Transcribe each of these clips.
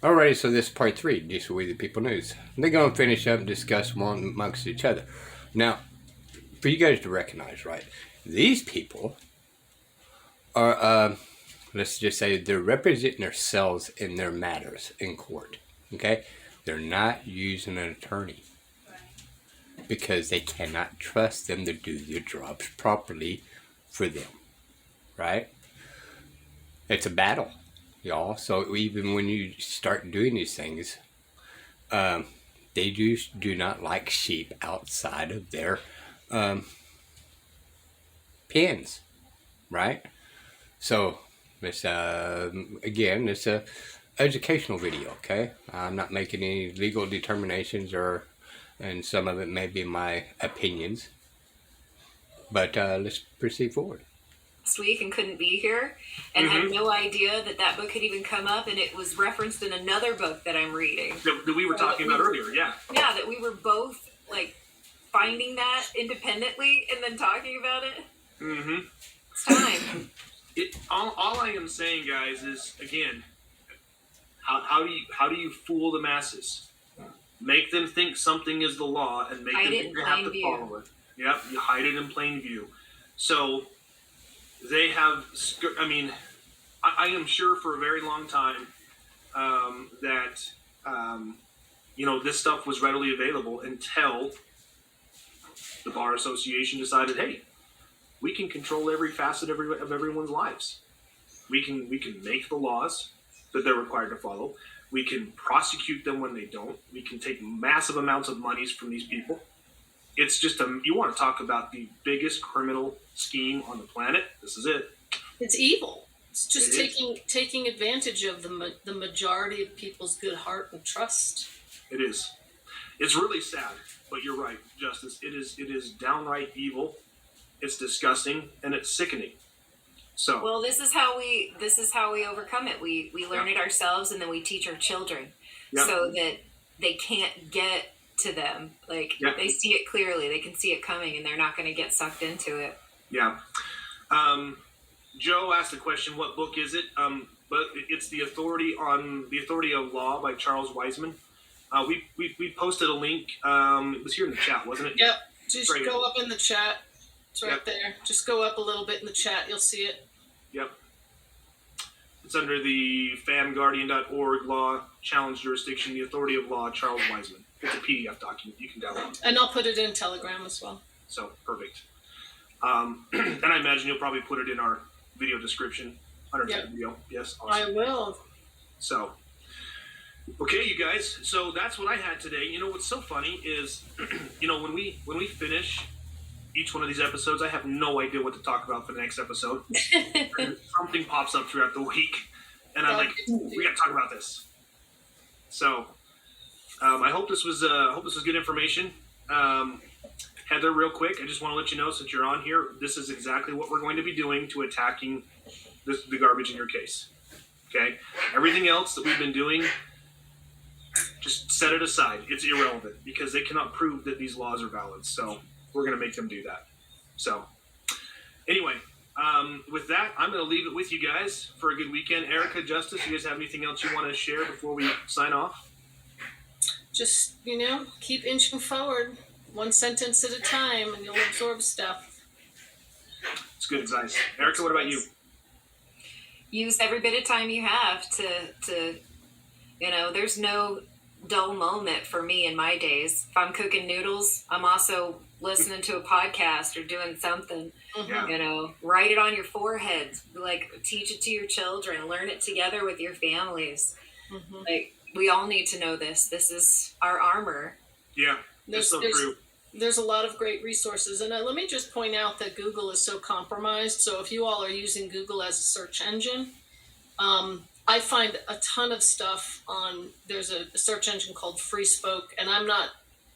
Alrighty, so this is part three, just We the People News. They're going to finish up and discuss one amongst each other. Now, for you guys to recognize, right, these people are, let's just say, they're representing themselves in their matters in court, okay? They're not using an attorney because they cannot trust them to do their jobs properly for them, right? It's a battle, y'all. So even when you start doing these things, they do not like sheep outside of their pens, right? So this again, it's a educational video. Okay, I'm not making any legal determinations, and some of it may be my opinions. But let's proceed forward. Last week and couldn't be here and had no idea that book had even come up, and it was referenced in another book that I'm reading that we were talking about earlier. Yeah, that we were both like finding that independently and then talking about it. It's time. All I am saying, guys, is again, how do you fool the masses? Make them think something is the law and make them think they have to follow it. Yep, you hide it in plain view. So they have, I mean, I am sure for a very long time that, this stuff was readily available until the Bar Association decided, hey, we can control every facet of everyone's lives. We can make the laws that they're required to follow. We can prosecute them when they don't. We can take massive amounts of monies from these people. It's just you want to talk about the biggest criminal scheme on the planet. This is it. It's evil. It's just taking advantage of the majority of people's good heart and trust. It is. It's really sad, but you're right, Justice. It is downright evil. It's disgusting and it's sickening. So well, this is how we overcome it. We learn it ourselves, and then we teach our children so that they can't get to them. Like they see it clearly, they can see it coming, and they're not going to get sucked into it. Yeah. Joe asked the question, what book is it? But it's The Authority of Law by Charles Wiseman. We posted a link. It was here in the chat, wasn't it? Yep. Just go up in the chat. It's right there. Just go up a little bit in the chat. You'll see it. Yep. It's under the famguardian.org Law Challenge Jurisdiction, The Authority of Law, Charles Wiseman. It's a PDF document you can download. And I'll put it in Telegram as well. So, perfect. And I imagine you'll probably put it in our video description under the video. Yes, awesome. I will. So, okay, you guys. So that's what I had today. You know what's so funny is, when we finish each one of these episodes, I have no idea what to talk about for the next episode. Something pops up throughout the week, and I'm like, we got to talk about this. So, I hope this was good information. Heather, real quick, I just want to let you know, since you're on here, this is exactly what we're going to be doing to attacking the garbage in your case. Okay? Everything else that we've been doing, just set it aside. It's irrelevant because they cannot prove that these laws are valid. So we're going to make them do that. So anyway, with that, I'm going to leave it with you guys for a good weekend. Erica, Justice, you guys have anything else you want to share before we sign off? Just, keep inching forward. One sentence at a time, and you'll absorb stuff. It's good advice. Erica, what about you? Use every bit of time you have to there's no dull moment for me in my days. If I'm cooking noodles, I'm also listening to a podcast or doing something. Write it on your forehead. Like, teach it to your children. Learn it together with your families. Like, we all need to know this. This is our armor. Yeah, that's so true. There's a lot of great resources. And let me just point out that Google is so compromised. So if you all are using Google as a search engine, I find a ton of stuff there's a search engine called FreeSpoke, and I'm not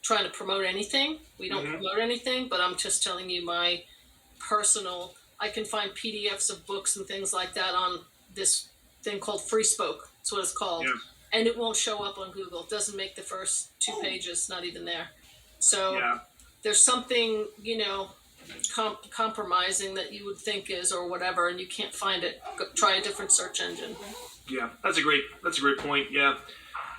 trying to promote anything. We don't promote anything, but I'm just telling you my personal, I can find PDFs of books and things like that on this thing called FreeSpoke. That's what it's called. Yeah. And it won't show up on Google. It doesn't make the first 2 pages, not even there. So there's something, compromising that you would think is or whatever, and you can't find it. Try a different search engine. Yeah, that's a great point. Yeah,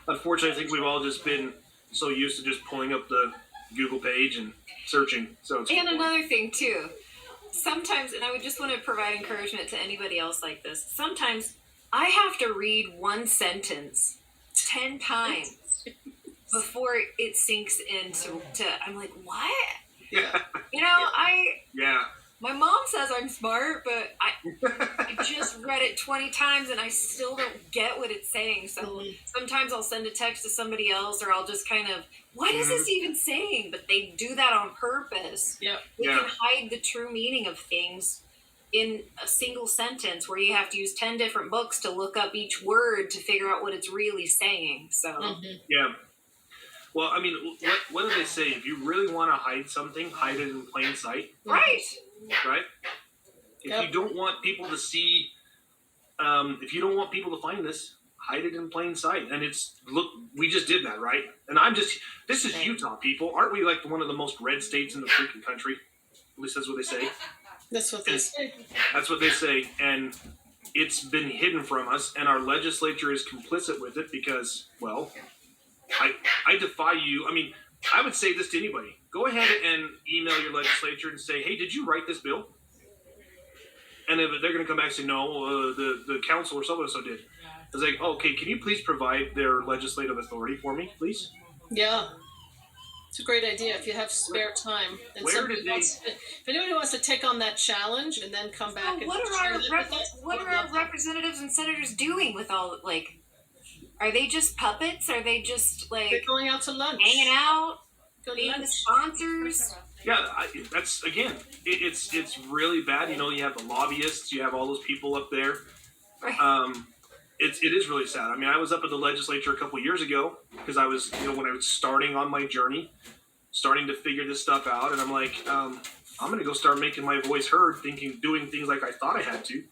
unfortunately, I think we've all just been so used to just pulling up the Google page and searching. So it's And another thing too, sometimes, and I would just want to provide encouragement to anybody else like this. Sometimes I have to read one sentence 10 times before it sinks into. I'm like, what? yeah, You know, yeah, my mom says I'm smart, but I just read it 20 times and I still don't get what it's saying. So sometimes I'll send a text to somebody else, or I'll just kind of, what is this even saying? But they do that on purpose. Yeah. They Yeah. can hide the true meaning of things in a single sentence where you have to use 10 different books to look up each word to figure out what it's really saying. So yeah. Well, I mean, what do they say? If you really want to hide something, hide it in plain sight, right. right? If Yep. you don't want people to see, if you don't want people to find this, hide it in plain sight. And look, we just did that, right? And this is Utah, people. Aren't we like one of the most red states in the freaking country? At least that's what they say. That's what they say. That's what they say. And it's been hidden from us, and our legislature is complicit with it because, well, I defy you. I mean, I would say this to anybody. Go ahead and email your legislature and say, hey, did you write this bill? And if they're going to come back and say, no, the council or so-and-so did. It's like, okay, can you please provide their legislative authority for me, please? Yeah. It's a great idea if you have spare time. And if anybody wants to take on that challenge and then come back So and what are our representatives and senators doing with all, like, are they just puppets? Are they just they're like going out to lunch. hanging out, Go to being the lunch. sponsors? Yeah, that's, again, it's really bad. You know, you have the lobbyists, you have all those people up there. Right. It is really sad. I mean, I was up at the legislature a couple years ago because I was, when I was starting on my journey, starting to figure this stuff out, and I'm like, I'm going to go start making my voice heard, doing things like I thought I had to.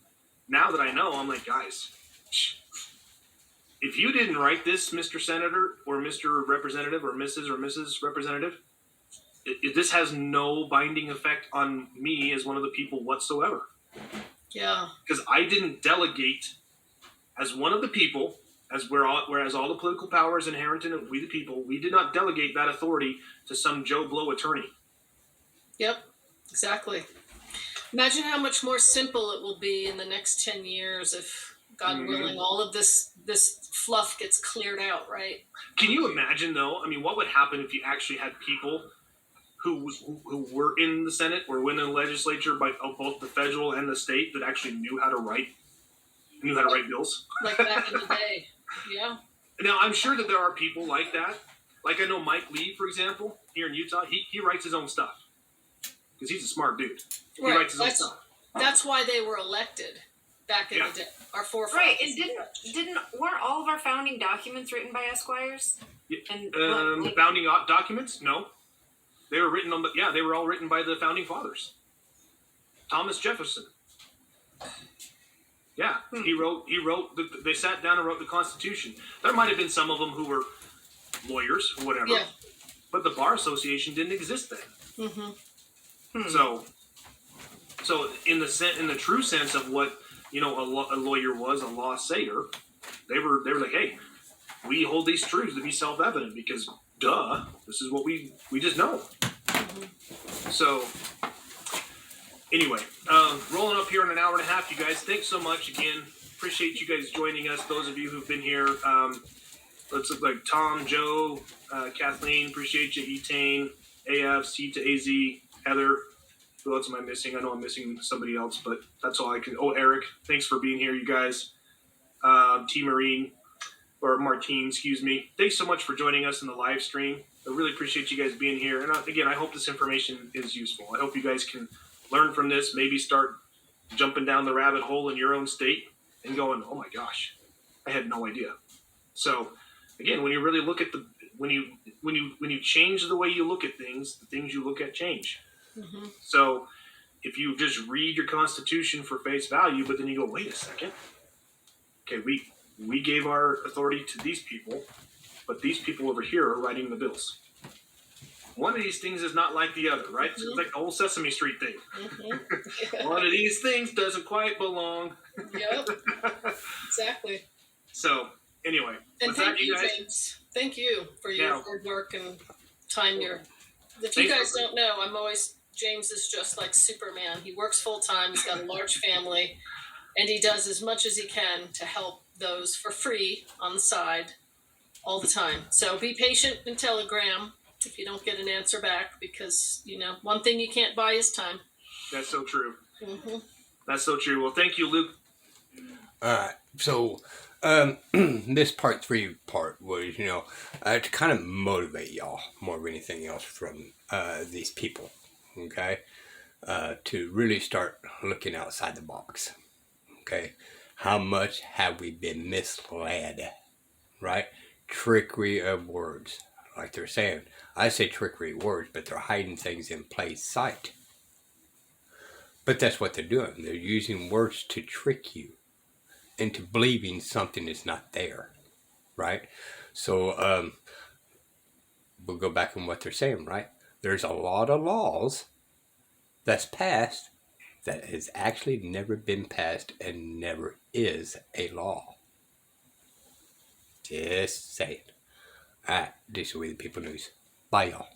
Now that I know, I'm like, guys, if you didn't write this, Mr. Senator or Mr. Representative or Mrs. Representative, this has no binding effect on me as one of the people whatsoever. Yeah. Because I didn't delegate as one of the people, whereas all the political power is inherent in we the people, we did not delegate that authority to some Joe Blow attorney. Yep. Exactly. Imagine how much more simple it will be in the next 10 years if, God willing, all of this fluff gets cleared out, right? Can you imagine, though? I mean, what would happen if you actually had people who were in the Senate or in the legislature of both the federal and the state that actually knew how to write bills? Like back in the day. Yeah. Now, I'm sure that there are people like that. Like, I know Mike Lee, for example, here in Utah, he writes his own stuff because he's a smart dude. He Right. writes his own stuff. That's why they were elected back in Yeah. the day. Our forefathers. Right, and weren't all of our founding documents written by Esquires? Yeah. And The founding documents? No. They were written they were all written by the founding fathers. Thomas Jefferson. Yeah, he wrote, they sat down and wrote the Constitution. There might have been some of them who were lawyers or whatever, Yeah. but the Bar Association didn't exist then. Mm-hmm. So in the true sense of what, a lawyer was, a law sayer, they were like, hey, we hold these truths to be self-evident because, duh, this is what we just know. So, anyway, rolling up here in an hour and a half, you guys. Thanks so much again. Appreciate you guys joining us. Those of you who've been here, let's look like Tom, Joe, Kathleen. Appreciate you, Etane, AF, C to AZ, Heather. Who else am I missing? I know I'm missing somebody else, but that's all I can. Oh, Eric, thanks for being here, you guys. T Marine. Or Martine, excuse me. Thanks so much for joining us in the live stream. I really appreciate you guys being here. And again, I hope this information is useful. I hope you guys can learn from this, maybe start jumping down the rabbit hole in your own state and going, oh my gosh, I had no idea. So again, when you really look at when you change the way you look at things, the things you look at change. Mm-hmm. So if you just read your Constitution for face value, but then you go, wait a second. Okay, we gave our authority to these people, but these people over here are writing the bills. One of these things is not like the other, right? Mm-hmm. It's like the whole Sesame Street thing. Mm-hmm. One of these things doesn't quite belong. Yep. Exactly. So anyway, And with thank that, you you, guys. James. Thank you for your Yeah. hard work and time. If Thanks you guys for- don't know, James is just like Superman. He works full time. He's got a large family, and he does as much as he can to help those for free on the side all the time. So be patient in Telegram if you don't get an answer back, because one thing you can't buy is time. That's so true. Hmm. That's so true. Well, thank you, Luke. Alright, so this part 3 part was, to kind of motivate y'all more of anything else from these people, okay? To really start looking outside the box, okay? How much have we been misled, right? Trickery of words, like they're saying. I say trickery of words, but they're hiding things in plain sight. But that's what they're doing. They're using words to trick you into believing something is not there, right? So we'll go back on what they're saying, right? There's a lot of laws that's passed that has actually never been passed and never is a law. Just saying. Alright, this is We the People News. Bye, y'all.